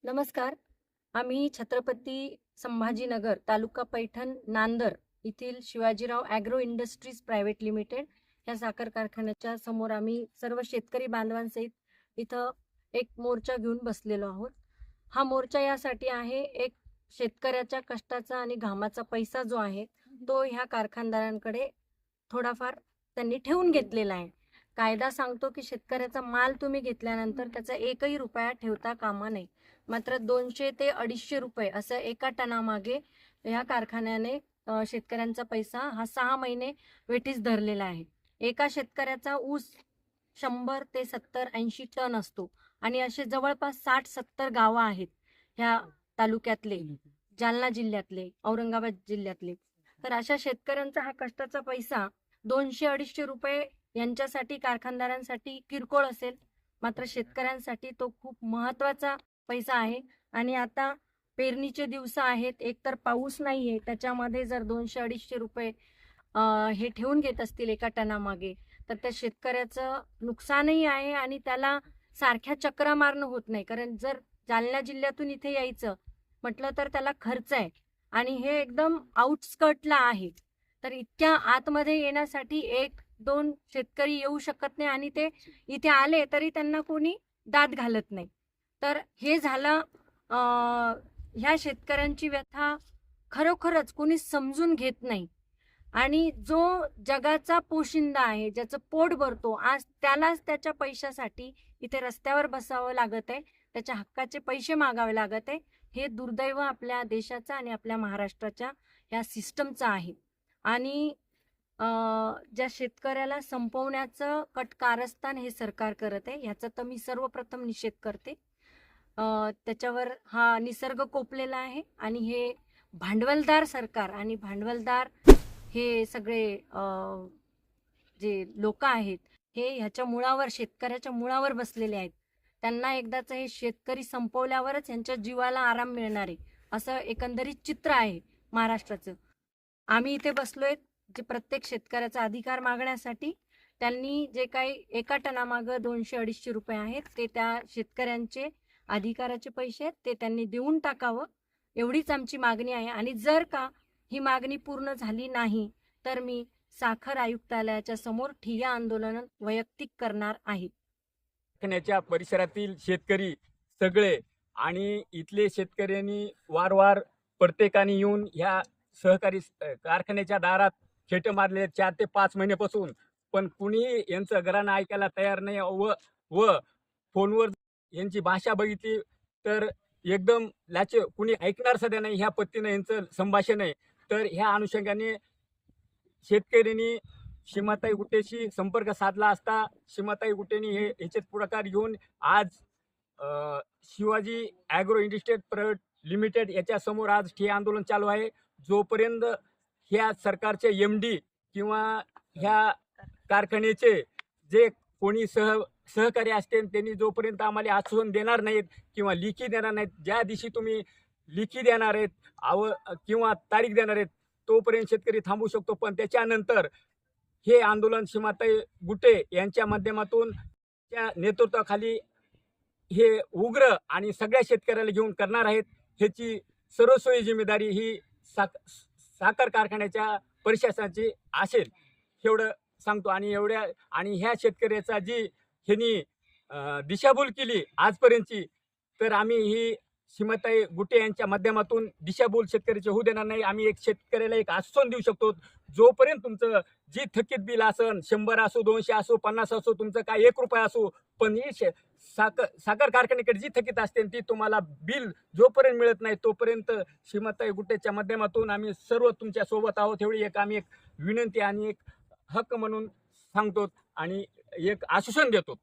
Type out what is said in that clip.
नमस्कार. आम्ही छत्रपती संभाजीनगर, तालुका पैठण, नांदर येथील Shivajirao agro industries private limited या साखर कारखान्याच्या समोर आम्ही सर्व शेतकरी बांधवांसहित इथं एक मोर्चा घेऊन बसलेलो आहोत. हा मोर्चा यासाठी आहे, एक शेतकऱ्याच्या कष्टाचा आणि घामाचा पैसा जो आहे तो ह्या कारखानदारांकडे थोडाफार त्यांनी ठेवून घेतलेला आहे. कायदा सांगतो की शेतकऱ्याचा माल तुम्ही घेतल्यानंतर त्याचा एकही रुपया ठेवता कामा नये. मात्र 200 ते 250 रुपये असं एका टनामागे या कारखान्याने शेतकऱ्यांचा पैसा हा 6 महिने वेठीस धरलेला आहे. एका शेतकऱ्याचा ऊस 100 ते 70-80 टन असतो आणि असे जवळपास 60-70 गावं आहेत ह्या तालुक्यातले, जालना जिल्ह्यातले, औरंगाबाद जिल्ह्यातले. तर अशा शेतकऱ्यांचा हा कष्टाचा पैसा 200-250 रुपये यांच्यासाठी कारखानदारांसाठी किरकोळ असेल, मात्र शेतकऱ्यांसाठी तो खूप महत्त्वाचा पैसा आहे. आणि आता पेरणीचे दिवस आहेत, एकतर पाऊस नाहीये, त्याच्यामध्ये जर 200-250 रुपये हे ठेवून घेत असतील एका टनामागे, तर त्या शेतकऱ्याचं नुकसानही आहे आणि त्याला सारख्या चक्रा मारणं होत नाही. कारण जर जालना जिल्ह्यातून इथे यायचं म्हटलं तर त्याला खर्च आहे आणि हे एकदम आउटस्कर्टला आहे. तर इतक्या आतमध्ये येण्यासाठी 1-2 शेतकरी येऊ शकत नाही आणि ते इथे आले तरी त्यांना कोणी दाद घालत नाही. तर हे झालं ह्या शेतकऱ्यांची व्यथा खरोखरच कोणी समजून घेत नाही. आणि जो जगाचा पोशिंदा आहे, ज्याचं पोट भरतो, आज त्यालाच त्याच्या पैशासाठी इथे रस्त्यावर बसावं लागत आहे, त्याच्या हक्काचे पैसे मागावे लागत आहे. हे दुर्दैव आपल्या देशाचं आणि आपल्या महाराष्ट्राच्या या सिस्टमचं आहे. आणि ज्या शेतकऱ्याला संपवण्याचं कारस्थान हे सरकार करत आहे, ह्याचा तर मी सर्वप्रथम निषेध करते. त्याच्यावर हा निसर्ग कोपलेला आहे आणि हे भांडवलदार सरकार आणि भांडवलदार हे सगळे जे लोक आहेत हे ह्याच्या मुळावर, शेतकऱ्याच्या मुळावर बसलेले आहेत. त्यांना एकदाच हे शेतकरी संपवल्यावरच यांच्या जीवाला आराम मिळणार आहे, असं एकंदरीत चित्र आहे महाराष्ट्राचं. आम्ही इथे बसलोय जे प्रत्येक शेतकऱ्याचा अधिकार मागण्यासाठी. त्यांनी जे काही एका टनामागं 200-250 रुपये आहेत ते त्या शेतकऱ्यांचे अधिकाराचे पैसे आहेत, ते त्यांनी देऊन टाकावं, एवढीच आमची मागणी आहे. आणि जर का ही मागणी पूर्ण झाली नाही तर मी साखर आयुक्तालयाच्या समोर ठिय्या आंदोलन वैयक्तिक करणार आहे. कारखान्याच्या परिसरातील शेतकरी सगळे आणि इथले शेतकऱ्यांनी वारंवार प्रत्येकाने येऊन ह्या सहकारी कारखान्याच्या दारात खेटे मारले 4 ते 5 महिन्यापासून, पण कुणी यांचं घराणं ऐकायला तयार नाही. व व फोनवर यांची भाषा बघितली तर एकदम लाचे, कुणी ऐकणार सध्या नाही. ह्या पद्धतीनं यांचं संभाषण आहे. तर ह्या अनुषंगाने शेतकऱ्यांनी सीमाताई गुट्टेशी संपर्क साधला असता सीमाताई गुट्टेंनी ह्याच्यात पुढाकार घेऊन आज Shivaji agro industries private limited याच्या समोर आज ठिय्या आंदोलन चालू आहे. जोपर्यंत ह्या सरकारचे MD किंवा ह्या कारखान्याचे जे कोणी सहकारी असतील त्यांनी जोपर्यंत आम्हाला आश्वासन देणार नाहीत किंवा लिखी देणार नाहीत, ज्या दिवशी तुम्ही लिखी देणार आहेत किंवा तारीख देणार आहेत तोपर्यंत शेतकरी थांबू शकतो. पण त्याच्यानंतर हे आंदोलन सीमाताई गुट्टे यांच्या माध्यमातून त्या नेतृत्वाखाली हे उग्र आणि सगळ्या शेतकऱ्याला घेऊन करणार आहेत. ह्याची सर्वस्वी जिम्मेदारी ही साखर कारखान्याच्या प्रशासनाची असेल, एवढं सांगतो. आणि ह्या शेतकऱ्याचा जी ह्यांनी दिशाभूल केली आजपर्यंतची, तर आम्ही ही सीमाताई गुट्टे यांच्या माध्यमातून दिशाभूल शेतकऱ्याचे होऊ देणार नाही. आम्ही एक शेतकऱ्याला एक आश्वासन देऊ शकतो, जोपर्यंत तुमचं जी थकीत बिल असन, 100 असो, 200 असो, 50 असो, तुमचं काय 1 रुपया असो, पण ही साखर कारखान्याकडे जी थकीत असते ती तुम्हाला बिल जोपर्यंत मिळत नाही तोपर्यंत सीमाताई गुट्टेच्या माध्यमातून आम्ही सर्व तुमच्या सोबत आहोत. एवढी आम्ही एक विनंती आणि एक हक्क म्हणून सांगतो आणि एक आश्वासन देतो.